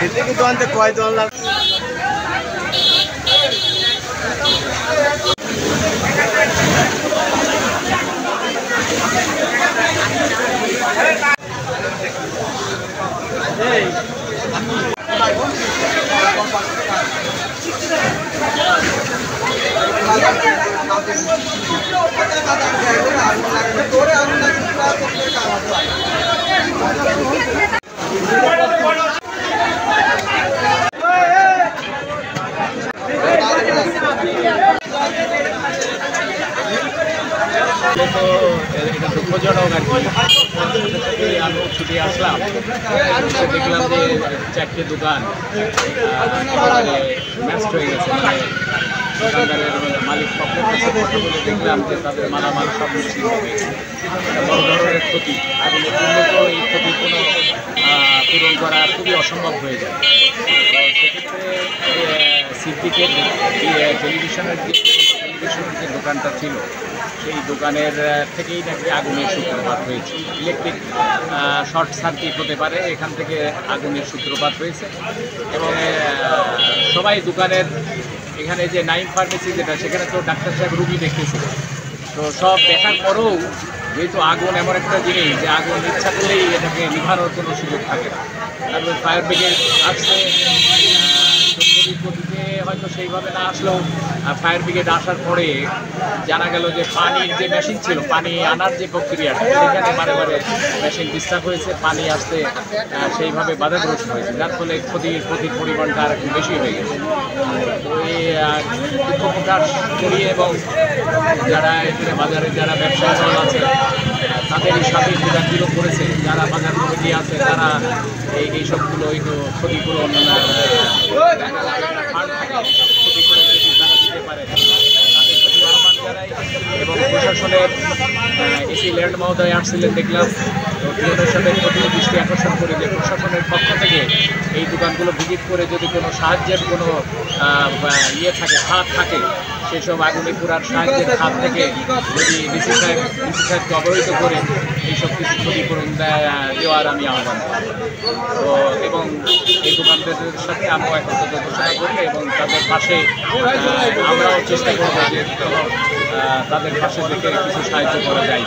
সিদ্দিকি দোকানতে কয় দোকান লাগ এটা দুঃখজনক আর কি। আমি ছুটে আসলাম, দেখলাম যে 4টে দোকান ম্যাস্ট হয়ে গেছে। মানে দোকানদারের মালিক সকলের কাছে কথা বলে দেখলাম যে তাদের মালামাল সব মিছিল হবে। বড় ধরনের ক্ষতি, আগুনে পুরলে তো এই ক্ষতি কোনো পূরণ করা খুবই অসম্ভব হয়ে যায়। সেক্ষেত্রে সিদ্দিকের টেলিভিশনের যে দোকানটা ছিল সেই দোকানের থেকেই নাকি আগুনের সূত্রপাত হয়েছে। ইলেকট্রিক শর্ট সার্কিট হতে পারে, এখান থেকে আগুনের সূত্রপাত হয়েছে। এবং সবাই দোকানের এখানে যে নাইম ফার্মেসি যেটা, সেখানে তো ডাক্তার সাহেব রুগী দেখতেছে। তো সব দেখার পরেও যেহেতু আগুন এমন একটা জিনিস যে আগুন ইচ্ছা করলেই এটাকে নিভানোর কোনো সুযোগ থাকে না। তারপরে ফায়ার ব্রিগেড আসছে, গতিতে হয়তো সেইভাবে না আসলেও ফায়ার ব্রিগেড আসার পরে জানা গেল যে পানির যে মেশিন ছিল, পানি আনার যে প্রক্রিয়াটা, সেখানে বারে বারে মেশিন ডিস্টার্ব হয়েছে, পানি আসতে সেইভাবে বাধাগ্রস্ত হয়েছে, যার ফলে ক্ষতির পরিমাণটা আর একটু বেশি হয়ে গেছে। তো এই দুঃখ প্রকাশ করি এবং যারা এখানে বাজারে যারা ব্যবসায়ী দল আছে তাদের সাথে দোকানগুলো করেছে, যারা বাজার কমিটি আছে তারা এই সবগুলো একটু ক্ষতিপূরণ ক্ষতিপূরণ যদি তারা দিতে পারে তাদের প্রতি আহ্বান জানাই। এবং প্রশাসনের এসি ল্যান্ড মহোদয় আসছিলেন দেখলাম, তো ওনার সাথে প্রতিও দৃষ্টি আকর্ষণ করে যে প্রশাসনের পক্ষ থেকে এই দোকানগুলো ভিজিট করে যদি কোনো সাহায্যের কোনো খাত থাকে, সেসব আগুনে পুরার সাহায্যের খাত থেকে যদি ডিসি সাহেবকে অবহিত করে এইসব কিছু ক্ষতিপূরণ দেওয়ার আমি আহ্বান করি। তো এবং এই দোকানদারদের সাথে আমরাও একত্রিত ঘোষণা করি এবং তাদের পাশে আমরাও চেষ্টা করবো যে তাদের পাশে থেকে কিছু সাহায্য করা যায়।